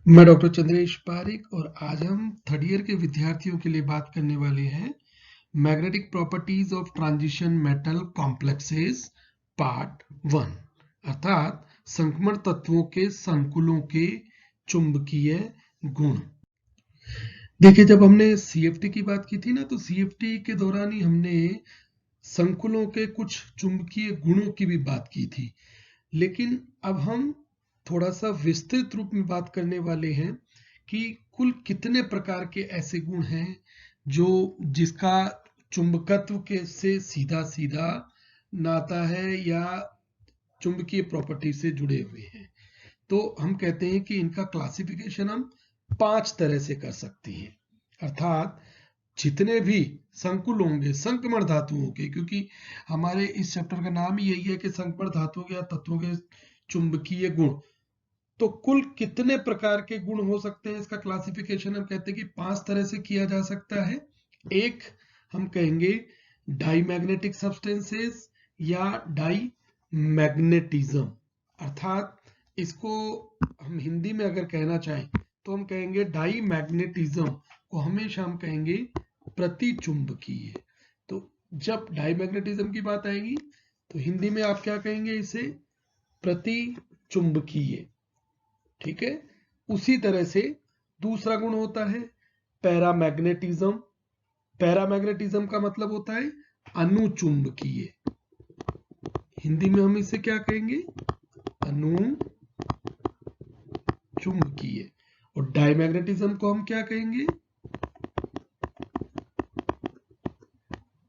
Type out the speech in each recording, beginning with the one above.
मैं डॉक्टर चंद्रेश पारिक और आज हम थर्ड ईयर के विद्यार्थियों के लिए बात करने वाले हैं magnetic properties of transition metal complexes part 1 अर्थात संक्रमण तत्वों के संकुलों के चुंबकीय गुण। देखिए, जब हमने सीएफटी की बात की थी ना, तो सीएफटी के दौरान ही हमने संकुलों के कुछ चुंबकीय गुणों की भी बात की थी, लेकिन अब हम थोड़ा सा विस्तृत रूप में बात करने वाले हैं कि कुल कितने प्रकार के ऐसे गुण हैं जो जिसका चुंबकत्व के से सीधा सीधा नाता है या चुंबकीय प्रॉपर्टी से जुड़े हुए हैं। तो हम कहते हैं कि इनका क्लासिफिकेशन हम 5 तरह से कर सकते हैं, अर्थात जितने भी संकुल होंगे संक्रमण धातुओं के, क्योंकि हमारे इस चैप्टर का नाम ही यही है कि संक्रमण धातुओं के या तत्वों के चुंबकीय गुण। तो कुल कितने प्रकार के गुण हो सकते हैं, इसका क्लासिफिकेशन हम कहते हैं कि 5 तरह से किया जा सकता है। एक हम कहेंगे डाईमैग्नेटिक सब्सटेंसेस या डाई मैग्नेटिज्म, अर्थात इसको हम हिंदी में अगर कहना चाहें तो हम कहेंगे डाई मैग्नेटिज्म को हमेशा हम कहेंगे प्रतिचुंबकीय। तो जब डाईमैग्नेटिज्म की बात आएगी तो हिंदी में आप क्या कहेंगे, इसे प्रतिचुंबकीय। ठीक है। उसी तरह से दूसरा गुण होता है पैरामैग्नेटिज्म। पैरामैग्नेटिज्म का मतलब होता है अनुचुंबकीय। हिंदी में हम इसे क्या कहेंगे, अनुचुंबकीय। और डाईमैग्नेटिज्म को हम क्या कहेंगे,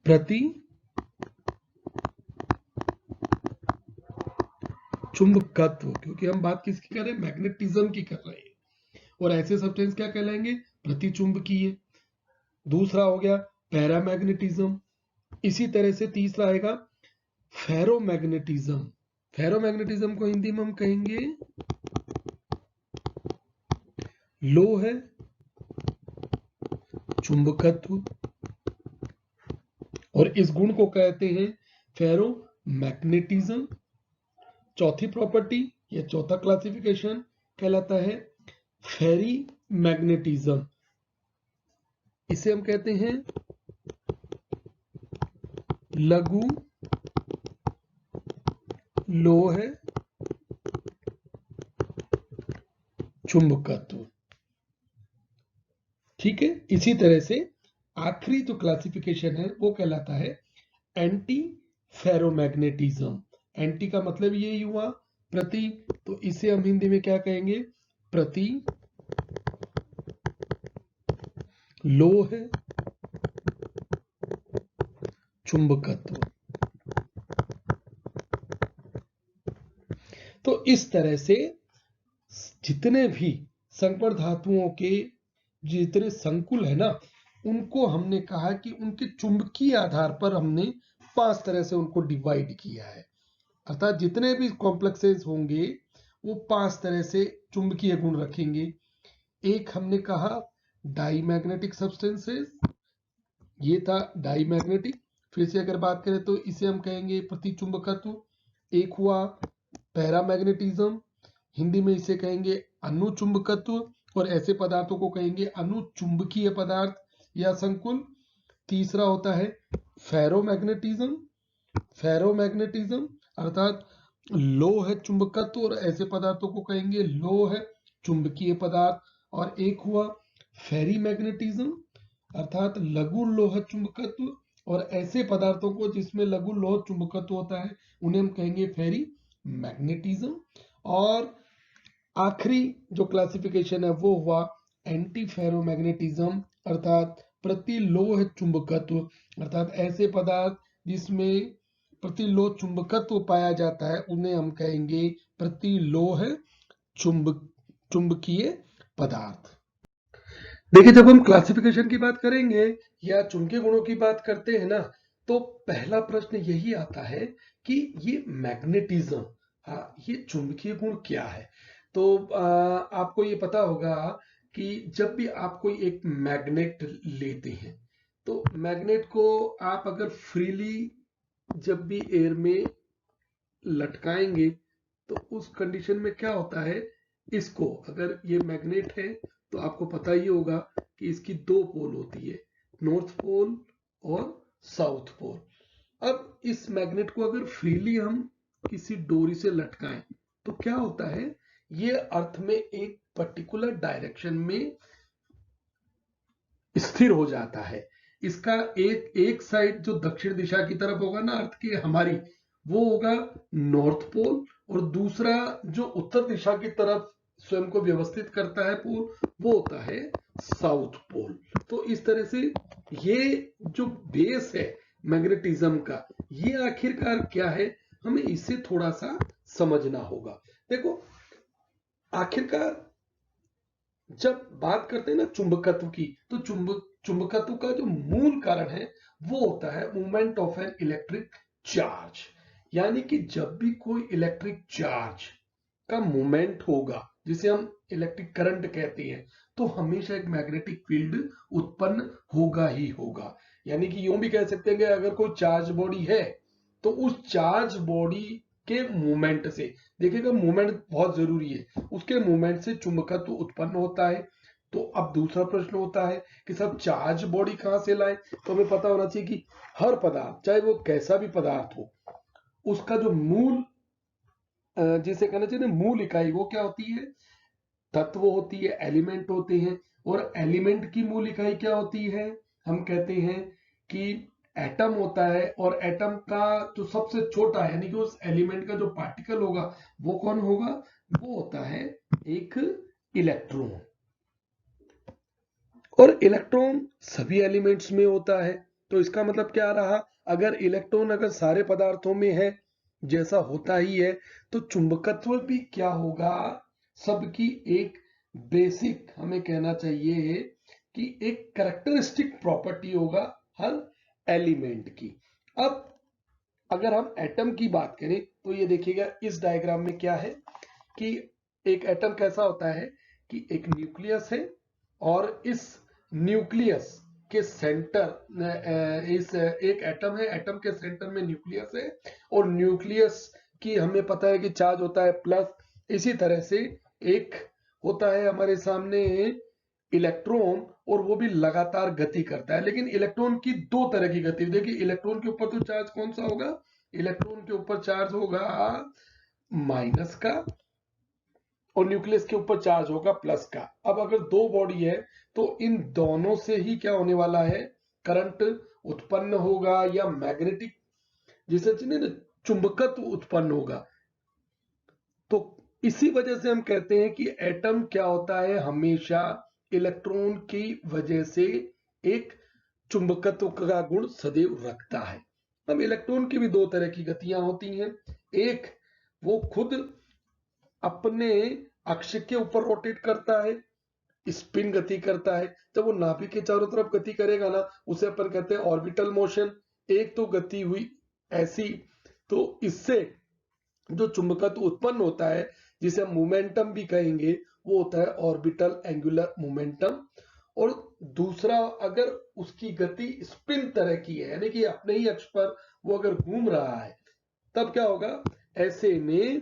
प्रति चुंबकत्व, क्योंकि हम बात किसकी कर रहे हैं, मैग्नेटिज्म की कर रहे हैं। और ऐसे सब्सटेंस क्या कहलाएंगे, प्रतिचुंबकीय। दूसरा हो गया पैरामैग्नेटिज्म। इसी तरह से तीसरा आएगा फेरोमैग्नेटिज्म। फेरोमैग्नेटिज्म को हिंदी में हम कहेंगे लोह चुंबकत्व, और इस गुण को कहते हैं फेरोमैग्नेटिज्म। चौथी प्रॉपर्टी या चौथा क्लासिफिकेशन कहलाता है फेरी मैग्नेटिज्म। इसे हम कहते हैं लघु लोह चुंबकत्व। ठीक है। इसी तरह से आखिरी जो क्लासिफिकेशन है वो कहलाता है एंटी फेरोमैग्नेटिज्म। एंटी का मतलब ये हुआ प्रति, तो इसे हम हिंदी में क्या कहेंगे, प्रति लोह चुंबकत्व। तो इस तरह से जितने भी संकर धातुओं के जितने संकुल है ना, उनको हमने कहा कि उनके चुंबकीय आधार पर हमने 5 तरह से उनको डिवाइड किया है। अर्थात जितने भी कॉम्प्लेक्सेस होंगे वो 5 तरह से चुंबकीय गुण रखेंगे। एक हमने कहा डाईमैग्नेटिक सब्सटेंसेस, ये था डाईमैग्नेटिक। फिर से अगर बात करें तो इसे हम कहेंगे प्रतिचुंबकत्व। एक हुआ पैरामैग्नेटिज्म, हिंदी में इसे कहेंगे अनुचुंबकत्व, और ऐसे पदार्थों को कहेंगे अनुचुंबकीय पदार्थ या संकुल। तीसरा होता है फेरोमैग्नेटिज्म। फेरोमैग्नेटिज्म अर्थात लोह चुंबकत्व, और ऐसे पदार्थों को कहेंगे लोह चुंबकीय पदार्थ। और एक हुआ फेरी मैग्नेटिज्म अर्थात लघु लोह चुंबकत्व, और ऐसे पदार्थों को जिसमें लघु लोह चुंबकत्व होता है उन्हें हम कहेंगे फेरी मैग्नेटिज्म। और आखिरी जो क्लासिफिकेशन है वो हुआ एंटी फेरोमैग्नेटिज्म अर्थात प्रतिलोह चुंबकत्व, अर्थात ऐसे पदार्थ जिसमें प्रतिलोह चुंबकत्व पाया जाता है उन्हें हम कहेंगे प्रतिलोह चुंबकीय पदार्थ। देखिए, जब हम क्लासिफिकेशन की बात करेंगे या चुंबकीय गुणों की बात करते हैं ना, तो पहला प्रश्न यही आता है कि ये मैग्नेटिज्म, हाँ, ये चुंबकीय गुण क्या है। तो आपको ये पता होगा कि जब भी आप कोई एक मैग्नेट लेते हैं तो मैग्नेट को आप अगर फ्रीली जब भी एयर में लटकाएंगे तो उस कंडीशन में क्या होता है, इसको अगर ये मैग्नेट है तो आपको पता ही होगा कि इसकी दो पोल होती है, नॉर्थ पोल और साउथ पोल। अब इस मैग्नेट को अगर फ्रीली हम किसी डोरी से लटकाएं तो क्या होता है, ये अर्थ में एक पर्टिकुलर डायरेक्शन में स्थिर हो जाता है। इसका एक साइड जो दक्षिण दिशा की तरफ होगा ना अर्थ की हमारी, वो होगा नॉर्थ पोल, और दूसरा जो उत्तर दिशा की तरफ स्वयं को व्यवस्थित करता है पोल, वो होता है साउथ पोल। तो इस तरह से ये जो बेस है मैग्नेटिज्म का, ये आखिरकार क्या है, हमें इसे थोड़ा सा समझना होगा। देखो, आखिरकार जब बात करते हैं ना चुंबकत्व की, तो चुंबकत्व का जो मूल कारण है वो होता है movement of an electric charge. यानी कि जब भी कोई इलेक्ट्रिक चार्ज का मूवमेंट होगा, जिसे हम इलेक्ट्रिक करंट कहते हैं, तो हमेशा एक मैग्नेटिक फील्ड उत्पन्न होगा ही होगा। यानी कि यूं भी कह सकते हैं कि अगर कोई चार्ज बॉडी है तो उस चार्ज बॉडी के मूवमेंट से, देखिएगा मूवमेंट बहुत जरूरी है, उसके मूवमेंट से चुंबकत्व उत्पन्न होता है। तो अब दूसरा प्रश्न होता है कि सब चार्ज बॉडी कहां से लाए, तो हमें पता होना चाहिए कि हर पदार्थ, चाहे वो कैसा भी पदार्थ हो, उसका जो मूल, जिसे कहना चाहिए मूल इकाई, वो क्या होती है, तत्व होती है, एलिमेंट होते हैं। और एलिमेंट की मूल इकाई क्या होती है, हम कहते हैं कि एटम होता है। और एटम का जो सबसे छोटा यानी कि उस एलिमेंट का जो पार्टिकल होगा वो कौन होगा, वो होता है एक इलेक्ट्रॉन। और इलेक्ट्रॉन सभी एलिमेंट्स में होता है। तो इसका मतलब क्या रहा, अगर इलेक्ट्रॉन अगर सारे पदार्थों में है, जैसा होता ही है, तो चुंबकत्व भी क्या होगा, सबकी एक बेसिक, हमें कहना चाहिए कि एक कैरेक्टरिस्टिक प्रॉपर्टी होगा हर एलिमेंट की। अब अगर हम एटम की बात करें तो ये देखिएगा इस डायग्राम में क्या है कि एक एटम कैसा होता है कि एक न्यूक्लियस है, और इस न्यूक्लियस के सेंटर, इस एक एटम है, एटम के सेंटर में न्यूक्लियस है, और न्यूक्लियस की हमें पता है कि चार्ज होता है प्लस। इसी तरह से एक होता है हमारे सामने इलेक्ट्रॉन, और वो भी लगातार गति करता है। लेकिन इलेक्ट्रॉन की दो तरह की गति, देखिए इलेक्ट्रॉन के ऊपर तो चार्ज कौन सा होगा, इलेक्ट्रॉन के ऊपर चार्ज होगा माइनस का, और न्यूक्लियस के ऊपर चार्ज होगा प्लस का। अब अगर दो बॉडी है तो इन दोनों से ही क्या होने वाला है, करंट उत्पन्न होगा, या मैग्नेटिक, जिसे चुंबकत्व उत्पन्न होगा। तो इसी वजह से हम कहते हैं कि एटम क्या होता है, हमेशा इलेक्ट्रॉन की वजह से एक चुंबकत्व का गुण सदैव रखता है। अब इलेक्ट्रॉन की भी दो तरह की गतियां होती हैं, एक वो खुद अपने अक्ष के ऊपर रोटेट करता है, स्पिन गति करता है। जब वो नाभिक के चारों तरफ गति करेगा ना, उसे अपन कहते हैं ऑर्बिटल मोशन। एक तो गति हुई ऐसी, तो इससे जो चुंबकत्व उत्पन्न होता है, जिसे हम मोमेंटम भी कहेंगे, वो होता है ऑर्बिटल एंगुलर मोमेंटम। और दूसरा, अगर उसकी गति स्पिन तरह की है, यानी कि अपने ही अक्ष पर वो अगर घूम रहा है, तब क्या होगा, ऐसे में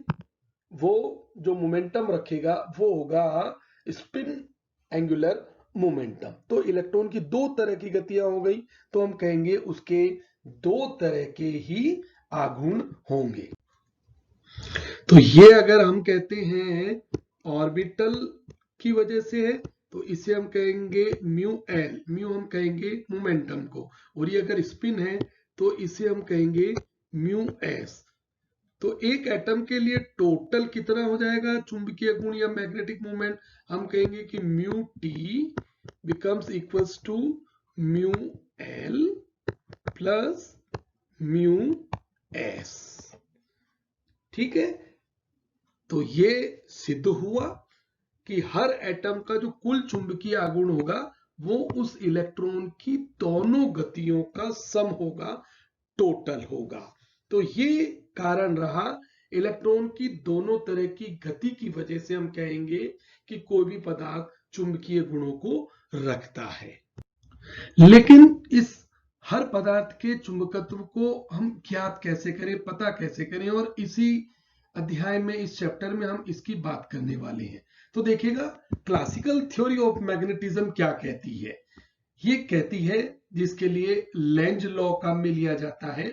वो जो मोमेंटम रखेगा वो होगा स्पिन एंगुलर मोमेंटम। तो इलेक्ट्रॉन की दो तरह की गतियां हो गई, तो हम कहेंगे उसके दो तरह के ही आघूर्ण होंगे। तो ये अगर हम कहते हैं ऑर्बिटल की वजह से है, तो इसे हम कहेंगे म्यू एल, म्यू हम कहेंगे मोमेंटम को, और ये अगर स्पिन है तो इसे हम कहेंगे म्यू एस। तो एक एटम के लिए टोटल कितना हो जाएगा चुंबकीय गुण या मैग्नेटिक मोमेंट, हम कहेंगे कि mu T becomes equals to mu L plus mu S. ठीक है, तो ये सिद्ध हुआ कि हर एटम का जो कुल चुंबकीय आघूर्ण होगा वो उस इलेक्ट्रॉन की दोनों गतियों का सम होगा, टोटल होगा। तो ये कारण रहा इलेक्ट्रॉन की दोनों तरह की गति की वजह से हम कहेंगे कि कोई भी पदार्थ चुंबकीय गुणों को रखता है। लेकिन इस हर पदार्थ के चुंबकत्व को हम ज्ञात कैसे करें, पता कैसे करें, और इसी अध्याय में, इस चैप्टर में हम इसकी बात करने वाले हैं। तो देखिएगा क्लासिकल थ्योरी ऑफ मैग्नेटिज्म क्या कहती है। ये कहती है, जिसके लिए लेंज लॉ काम में लिया जाता है।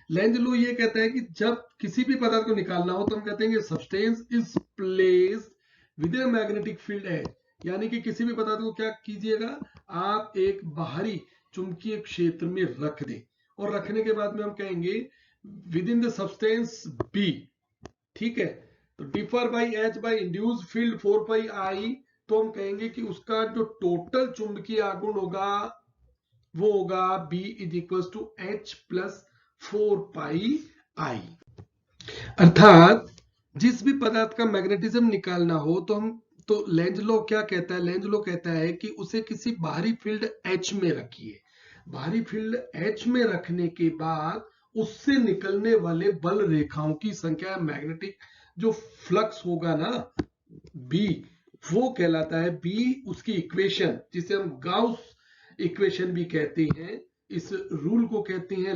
लेंज लॉ ये कहता है कि जब किसी भी पदार्थ को निकालना हो तो हम कहते हैं कि substance is placed with a magnetic field as, यानी कि किसी भी पदार्थ को क्या कीजिएगा, आप एक बाहरी चुंबकीय क्षेत्र में रख दें, और रखने के बाद में हम कहेंगे within the substance B, ठीक है। तो differ by H by induce field 4 pi I, तो हम कहेंगे कि उसका जो टोटल चुंबकीय आघूर्ण होगा वो होगा B is equal to H plus 4 pi I. अर्थात जिस भी पदार्थ का मैग्नेटिज्म निकालना हो तो लेंज लॉ क्या कहता है, लेंज लॉ कहता है कि उसे किसी बाहरी फील्ड H में रखिए। बाहरी फील्ड H में रखने के बाद उससे निकलने वाले बल रेखाओं की संख्या, मैग्नेटिक जो फ्लक्स होगा ना B, वो कहलाता है B, उसकी इक्वेशन जिसे हम गाउस इक्वेशन भी कहते हैं, इस रूल को कहते हैं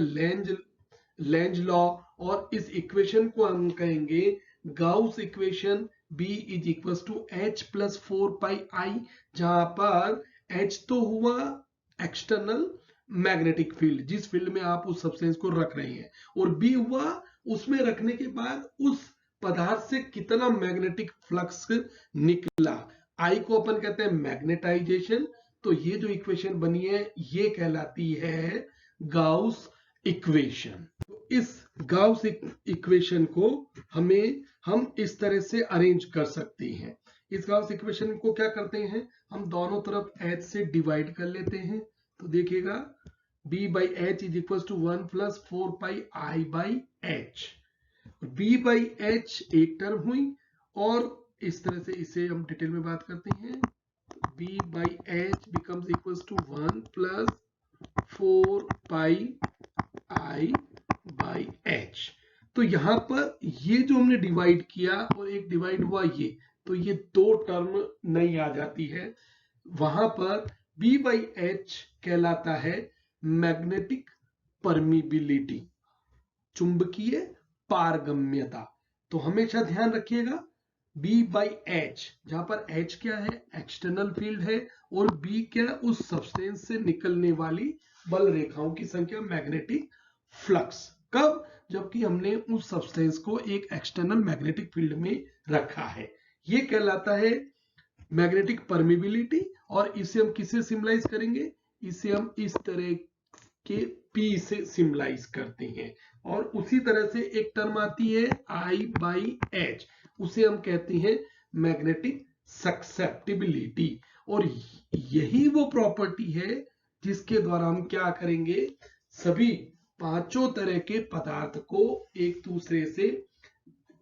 लेंज लॉ, और इस इक्वेशन को हम कहेंगे Gauss equation B is equal to H plus 4 pi I, जहां पर H तो हुआ एक्सटर्नल मैग्नेटिक फील्ड, जिस फील्ड में आप उस सब्सटेंस को रख रहे हैं, और B हुआ उसमें रखने के बाद उस पदार्थ से कितना मैग्नेटिक फ्लक्स निकला। आई को अपन कहते हैं मैग्नेटाइजेशन। तो ये जो इक्वेशन बनी है ये कहलाती है गाउस इक्वेशन। तो इस गाउस इक्वेशन को हम इस तरह से अरेंज कर सकते हैं। इस गाउस इक्वेशन को क्या करते हैं, हम दोनों तरफ H से डिवाइड कर लेते हैं। तो देखिएगा B by H is equal to 1 plus 4 pi I by H। B by H एक टर्म हुई, और इस तरह से इसे हम डिटेल में बात करते हैं। B by H becomes equals to 1 plus 4 pi I by H। तो यहां पर ये जो हमने डिवाइड किया और एक डिवाइड हुआ ये, तो ये दो टर्म नहीं आ जाती है। वहां पर B by H कहलाता है मैग्नेटिक परमिबिलिटी, चुंबकीय पारगम्यता। तो हमेशा ध्यान रखिएगा B बाई H, जहां पर H क्या है, एक्सटर्नल फील्ड है, और B क्या है, उस सब्सटेंस से निकलने वाली बल रेखाओं की संख्या, मैग्नेटिक फ्लक्स। कब, जबकि हमने उस सब्सटेंस को एक एक्सटर्नल मैग्नेटिक फील्ड में रखा है। ये कहलाता है मैग्नेटिक परमिबिलिटी, और इसे हम किससे सिम्बलाइज करेंगे, इसे हम इस तरह के P से सिम्बलाइज करते हैं। और उसी तरह से एक टर्म आती है I बाई H, उसे हम कहते हैं मैग्नेटिक सक्सेप्टिबिलिटी। और यही वो प्रॉपर्टी है जिसके द्वारा हम क्या करेंगे, सभी पांचों तरह के पदार्थ को एक दूसरे से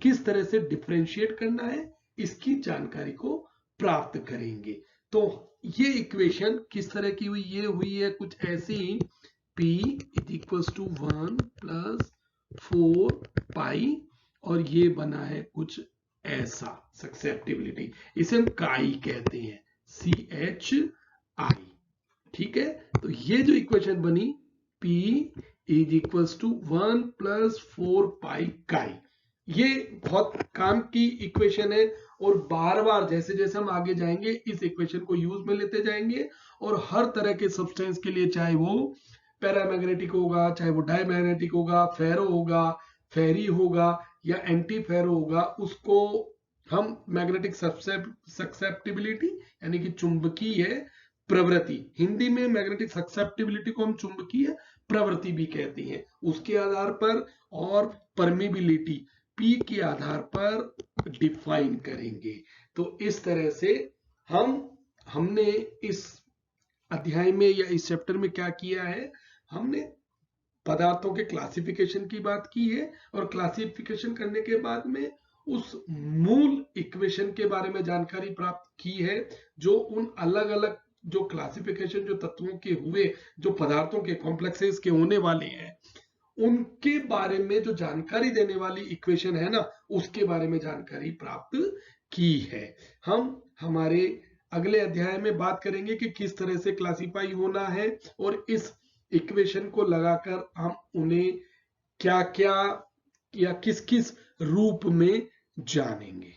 किस तरह से डिफरेंशिएट करना है, इसकी जानकारी को प्राप्त करेंगे। तो ये इक्वेशन किस तरह की हुई, ये हुई है कुछ ऐसी, P is equal to 1 plus 4 pi, और ये बना है कुछ ऐसा सक्सेप्टिबिलिटी, इसे हम काई कहते हैं, CHI, ठीक है। तो ये जो इक्वेशन बनी P is equal to 1 plus 4 pi chi, ये बहुत काम की इक्वेशन है, और बार बार जैसे जैसे हम आगे जाएंगे इस इक्वेशन को यूज में लेते जाएंगे, और हर तरह के सब्सटेंस के लिए, चाहे वो पैरामैग्नेटिक होगा, चाहे वो डायमैग्नेटिक होगा, फेरो होगा, फेरी होगा, या एंटी फेरो होगा, उसको हम मैग्नेटिक सक्सेप्टिबिलिटी यानी कि चुंबकीय प्रवृत्ति, हिंदी में मैग्नेटिक सक्सेप्टिबिलिटी को हम चुंबकीय प्रवृत्ति भी कहते हैं, उसके आधार पर, और परमिबिलिटी P के आधार पर डिफाइन करेंगे। तो इस तरह से हमने इस अध्याय में या इस चैप्टर में क्या किया है, हमने पदार्थों के क्लासिफिकेशन की बात की है, और क्लासिफिकेशन करने के बाद में उस मूल इक्वेशन के बारे में जानकारी प्राप्त की है, जो उन अलग अलग जो क्लासिफिकेशन जो तत्वों के हुए, जो पदार्थों के कॉम्प्लेक्सेस के होने वाले हैं, उनके बारे में जो जानकारी देने वाली इक्वेशन है ना, उसके बारे में जानकारी प्राप्त की है। हम हमारे अगले अध्याय में बात करेंगे कि किस तरह से क्लासिफाई होना है, और इस इक्वेशन को लगाकर हम उन्हें क्या क्या या किस किस रूप में जानेंगे।